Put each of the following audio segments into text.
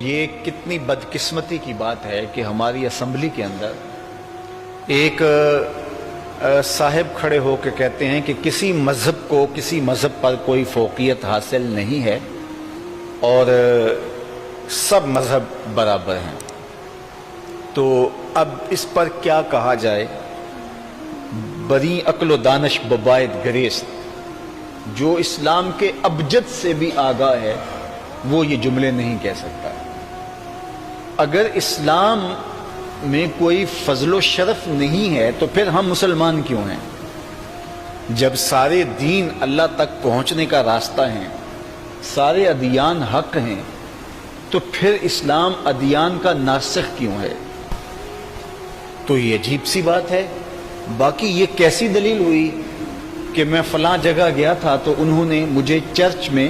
یہ کتنی بدقسمتی کی بات ہے کہ ہماری اسمبلی کے اندر ایک صاحب کھڑے ہو کے کہتے ہیں کہ کسی مذہب کو کسی مذہب پر کوئی فوقیت حاصل نہیں ہے اور سب مذہب برابر ہیں۔ تو اب اس پر کیا کہا جائے؟ بری عقل و دانش بباید گریست، جو اسلام کے ابجد سے بھی آگاہ ہے وہ یہ جملے نہیں کہہ سکتا۔ اگر اسلام میں کوئی فضل و شرف نہیں ہے تو پھر ہم مسلمان کیوں ہیں؟ جب سارے دین اللہ تک پہنچنے کا راستہ ہیں، سارے ادیان حق ہیں، تو پھر اسلام ادیان کا ناسخ کیوں ہے؟ تو یہ عجیب سی بات ہے۔ باقی یہ کیسی دلیل ہوئی کہ میں فلاں جگہ گیا تھا تو انہوں نے مجھے چرچ میں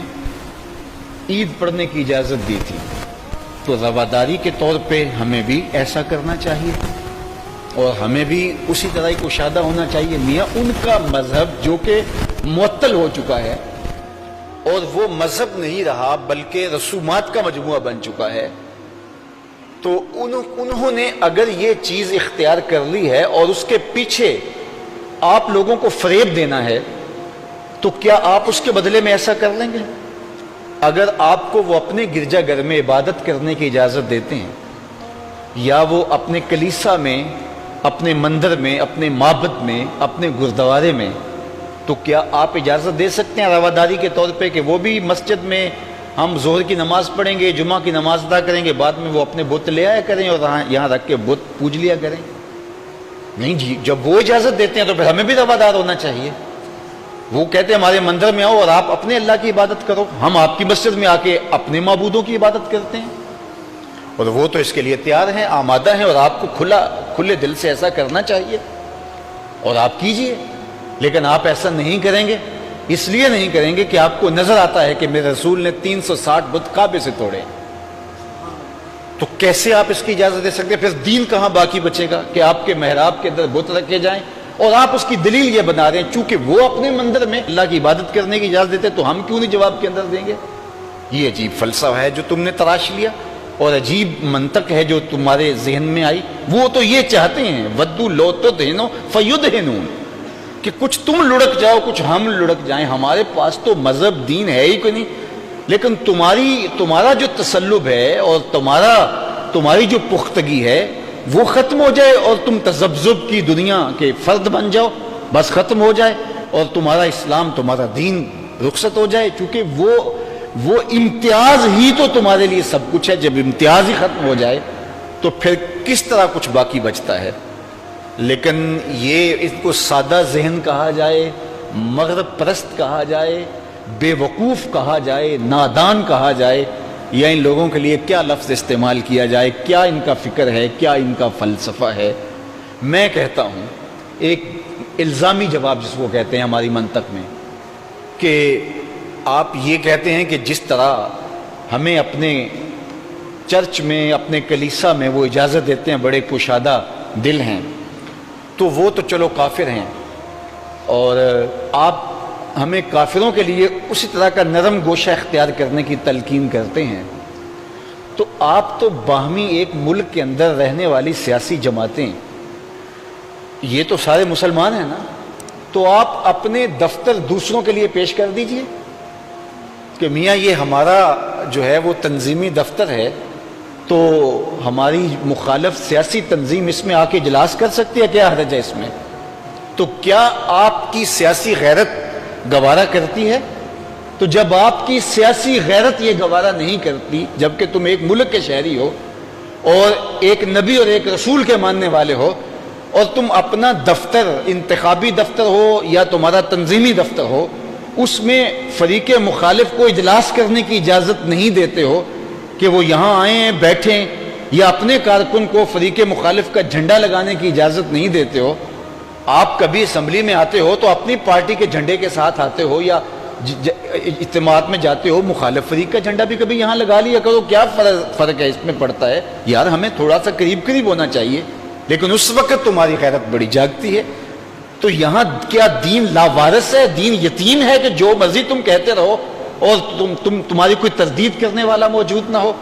عید پڑھنے کی اجازت دی تھی، تو رواداری کے طور پہ ہمیں بھی ایسا کرنا چاہیے اور ہمیں بھی اسی طرح کشادہ ہونا چاہیے۔ میاں ان کا مذہب جو کہ معطل ہو چکا ہے اور وہ مذہب نہیں رہا بلکہ رسومات کا مجموعہ بن چکا ہے، تو انہوں نے اگر یہ چیز اختیار کر لی ہے اور اس کے پیچھے آپ لوگوں کو فریب دینا ہے تو کیا آپ اس کے بدلے میں ایسا کر لیں گے؟ اگر آپ کو وہ اپنے گرجا گھر میں عبادت کرنے کی اجازت دیتے ہیں یا وہ اپنے کلیسا میں، اپنے مندر میں، اپنے معبد میں، اپنے گردوارے میں، تو کیا آپ اجازت دے سکتے ہیں رواداری کے طور پہ کہ وہ بھی مسجد میں ہم ظہر کی نماز پڑھیں گے، جمعہ کی نماز ادا کریں گے، بعد میں وہ اپنے بت لے آیا کریں اور یہاں رکھ کے بت پوج لیا کریں؟ نہیں جی، جب وہ اجازت دیتے ہیں تو پھر ہمیں بھی روادار ہونا چاہیے۔ وہ کہتے ہیں ہمارے مندر میں آؤ اور آپ اپنے اللہ کی عبادت کرو، ہم آپ کی مسجد میں آ کے اپنے معبودوں کی عبادت کرتے ہیں، اور وہ تو اس کے لیے تیار ہیں، آمادہ ہیں، اور آپ کو کھلے دل سے ایسا کرنا چاہیے اور آپ کیجئے۔ لیکن آپ ایسا نہیں کریں گے، اس لیے نہیں کریں گے کہ آپ کو نظر آتا ہے کہ میرے رسول نے 360 بت کعبے سے توڑے، تو کیسے آپ اس کی اجازت دے سکتے ہیں؟ پھر دین کہاں باقی بچے گا کہ آپ کے محراب کے اندر بت رکھے جائیں اور آپ اس کی دلیل یہ بنا رہے ہیں چونکہ وہ اپنے مندر میں اللہ کی عبادت کرنے کی اجازت دیتے تو ہم کیوں نہیں جواب کے اندر دیں گے؟ یہ عجیب فلسفہ ہے جو تم نے تراش لیا، اور عجیب منطق ہے جو تمہارے ذہن میں آئی۔ وہ تو یہ چاہتے ہیں ودو لو تدہنو فیدہنون، کہ کچھ تم لڑک جاؤ کچھ ہم لڑک جائیں، ہمارے پاس تو مذہب دین ہے ہی کوئی نہیں، لیکن تمہارا جو تسلب ہے اور تمہاری جو پختگی ہے وہ ختم ہو جائے اور تم تذبذب کی دنیا کے فرد بن جاؤ، بس ختم ہو جائے اور تمہارا اسلام، تمہارا دین رخصت ہو جائے، چونکہ وہ امتیاز ہی تو تمہارے لیے سب کچھ ہے۔ جب امتیاز ہی ختم ہو جائے تو پھر کس طرح کچھ باقی بچتا ہے؟ لیکن یہ اس کو سادہ ذہن کہا جائے، مغرب پرست کہا جائے، بے وقوف کہا جائے، نادان کہا جائے، یا ان لوگوں کے لیے کیا لفظ استعمال کیا جائے، کیا ان کا فکر ہے، کیا ان کا فلسفہ ہے؟ میں کہتا ہوں ایک الزامی جواب جس کو کہتے ہیں ہماری منطق میں، کہ آپ یہ کہتے ہیں کہ جس طرح ہمیں اپنے چرچ میں، اپنے کلیسا میں وہ اجازت دیتے ہیں، بڑے کشادہ دل ہیں، تو وہ تو چلو کافر ہیں، اور آپ ہمیں کافروں کے لیے اسی طرح کا نرم گوشہ اختیار کرنے کی تلقین کرتے ہیں، تو آپ تو باہمی ایک ملک کے اندر رہنے والی سیاسی جماعتیں، یہ تو سارے مسلمان ہیں نا، تو آپ اپنے دفتر دوسروں کے لیے پیش کر دیجئے کہ میاں یہ ہمارا جو ہے وہ تنظیمی دفتر ہے، تو ہماری مخالف سیاسی تنظیم اس میں آ کے اجلاس کر سکتی ہے، کیا حرج ہے اس میں؟ تو کیا آپ کی سیاسی غیرت گوارا کرتی ہے؟ تو جب آپ کی سیاسی غیرت یہ گوارا نہیں کرتی، جبکہ تم ایک ملک کے شہری ہو اور ایک نبی اور ایک رسول کے ماننے والے ہو، اور تم اپنا دفتر، انتخابی دفتر ہو یا تمہارا تنظیمی دفتر ہو، اس میں فریق مخالف کو اجلاس کرنے کی اجازت نہیں دیتے ہو کہ وہ یہاں آئیں بیٹھیں، یا اپنے کارکن کو فریق مخالف کا جھنڈا لگانے کی اجازت نہیں دیتے ہو، آپ کبھی اسمبلی میں آتے ہو تو اپنی پارٹی کے جھنڈے کے ساتھ آتے ہو، یا اجتماعات میں جاتے ہو مخالف فریق کا جھنڈا بھی کبھی یہاں لگا لیا کرو، کیا فرق ہے اس میں پڑتا ہے؟ یار ہمیں تھوڑا سا قریب ہونا چاہیے، لیکن اس وقت تمہاری غیرت بڑی جاگتی ہے۔ تو یہاں کیا دین لاوارث ہے، دین یتیم ہے کہ جو مرضی تم کہتے رہو اور تمہاری کوئی تردید کرنے والا موجود نہ ہو؟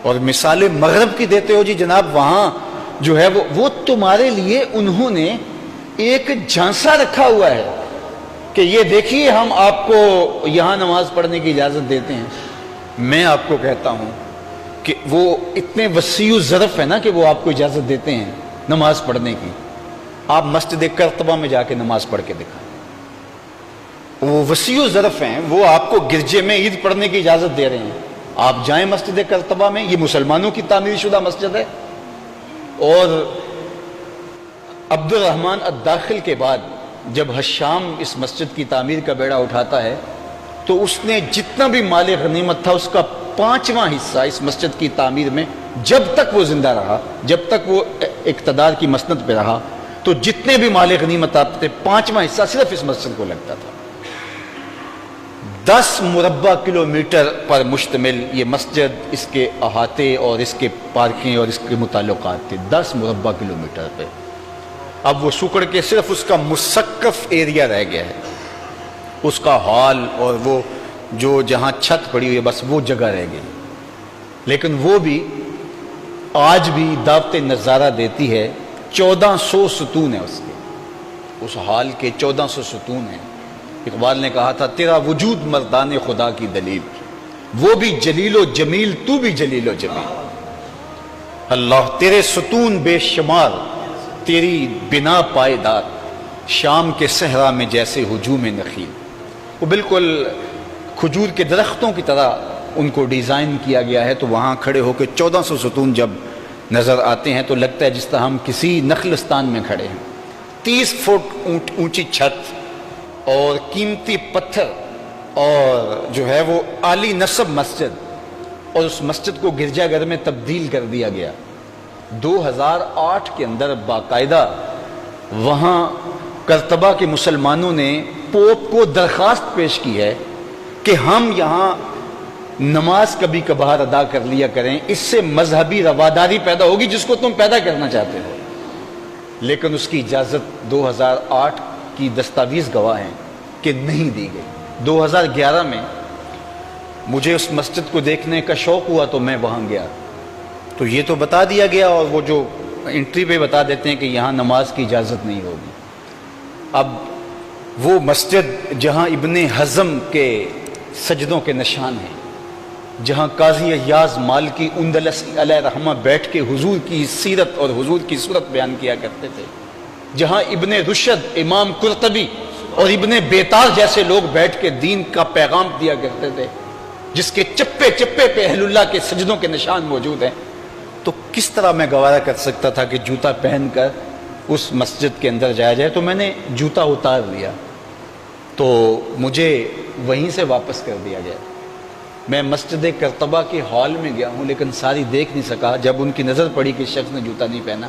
اور مثال مغرب کی دیتے ہو جی جناب، وہاں جو ہے وہ تمہارے لیے انہوں نے ایک جھانسا رکھا ہوا ہے کہ یہ دیکھیے ہم آپ کو یہاں نماز پڑھنے کی اجازت دیتے ہیں۔ میں آپ کو کہتا ہوں کہ وہ اتنے وسیع ظرف ہے نا کہ وہ آپ کو اجازت دیتے ہیں نماز پڑھنے کی۔ آپ مسجد قرطبہ میں جا کے نماز پڑھ کے دکھائیں، وہ وسیع ظرف ہیں، وہ آپ کو گرجے میں عید پڑھنے کی اجازت دے رہے ہیں۔ آپ جائیں مسجد قرطبہ میں، یہ مسلمانوں کی تعمیر شدہ مسجد ہے، اور عبد الرحمن الداخل کے بعد جب حشام اس مسجد کی تعمیر کا بیڑا اٹھاتا ہے تو اس نے جتنا بھی مال غنیمت تھا اس کا 5واں حصہ اس مسجد کی تعمیر میں، جب تک وہ زندہ رہا، جب تک وہ اقتدار کی مسند پہ رہا، تو جتنے بھی مال غنیمت آتے تھے 5واں حصہ صرف اس مسجد کو لگتا تھا۔ 10 مربع کلومیٹر پر مشتمل یہ مسجد، اس کے احاطے اور اس کے پارکیں اور اس کے متعلقات تھے 10 مربع کلومیٹر پہ۔ اب وہ سکڑ کے صرف اس کا مسقف ایریا رہ گیا ہے، اس کا ہال اور وہ جو جہاں چھت پڑی ہوئی ہے بس وہ جگہ رہ گئی، لیکن وہ بھی آج بھی دعوت نظارہ دیتی ہے۔ 1400 ستون ہیں اس کے، اس ہال کے 1400 ستون ہیں۔ اقبال نے کہا تھا تیرا وجود مردان خدا کی دلیل، وہ بھی جلیل و جمیل، تو بھی جلیل و جمیل۔ اللہ تیرے ستون بے شمار، تیری بنا پائیدار، شام کے صحرا میں جیسے ہجوم نخیل۔ وہ بالکل کھجور کے درختوں کی طرح ان کو ڈیزائن کیا گیا ہے، تو وہاں کھڑے ہو کے 1400 ستون جب نظر آتے ہیں تو لگتا ہے جس طرح ہم کسی نخلستان میں کھڑے ہیں۔ 30 فٹ اونچی چھت اور قیمتی پتھر، اور جو ہے وہ عالی نصب مسجد، اور اس مسجد کو گرجا گھر میں تبدیل کر دیا گیا۔ 2008 کے اندر باقاعدہ وہاں قرطبہ کے مسلمانوں نے پوپ کو درخواست پیش کی ہے کہ ہم یہاں نماز کبھی کبھار ادا کر لیا کریں، اس سے مذہبی رواداری پیدا ہوگی جس کو تم پیدا کرنا چاہتے ہو، لیکن اس کی اجازت 2008 کی دستاویز گواہ ہیں کہ نہیں دی گئی۔ 2011 میں مجھے اس مسجد کو دیکھنے کا شوق ہوا تو میں وہاں گیا، تو یہ تو بتا دیا گیا، اور وہ جو انٹری پہ بتا دیتے ہیں کہ یہاں نماز کی اجازت نہیں ہوگی۔ اب وہ مسجد جہاں ابن حزم کے سجدوں کے نشان ہیں، جہاں قاضی ایاز مالکی اندلسی علیہ رحمہ بیٹھ کے حضور کی سیرت اور حضور کی صورت بیان کیا کرتے تھے، جہاں ابن رشد، امام قرطبی اور ابن بیتار جیسے لوگ بیٹھ کے دین کا پیغام دیا کرتے تھے، جس کے چپے چپے پہ اہل اللہ کے سجدوں کے نشان موجود ہیں، تو کس طرح میں گوارا کر سکتا تھا کہ جوتا پہن کر اس مسجد کے اندر جایا جائے؟ تو میں نے جوتا اتار لیا، تو مجھے وہیں سے واپس کر دیا گیا۔ میں مسجد قرطبہ کے ہال میں گیا ہوں لیکن ساری دیکھ نہیں سکا۔ جب ان کی نظر پڑی کہ شخص نے جوتا نہیں پہنا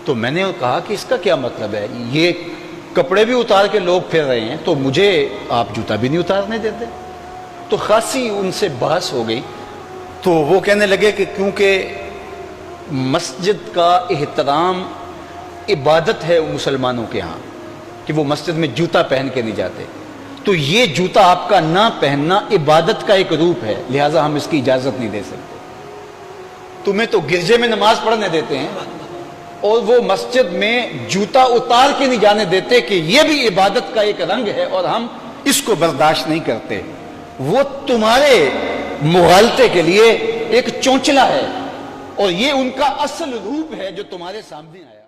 تو میں نے کہا کہ اس کا کیا مطلب ہے، یہ کپڑے بھی اتار کے لوگ پھر رہے ہیں تو مجھے آپ جوتا بھی نہیں اتارنے دیتے؟ تو خاصی ان سے بحث ہو گئی، تو وہ کہنے لگے کہ کیونکہ مسجد کا احترام عبادت ہے مسلمانوں کے ہاں، کہ وہ مسجد میں جوتا پہن کے نہیں جاتے، تو یہ جوتا آپ کا نہ پہننا عبادت کا ایک روپ ہے، لہٰذا ہم اس کی اجازت نہیں دے سکتے۔ تمہیں تو گرجے میں نماز پڑھنے دیتے ہیں اور وہ مسجد میں جوتا اتار کے نہیں جانے دیتے کہ یہ بھی عبادت کا ایک رنگ ہے اور ہم اس کو برداشت نہیں کرتے۔ وہ تمہارے مغالطے کے لیے ایک چونچلا ہے، اور یہ ان کا اصل روپ ہے جو تمہارے سامنے آیا۔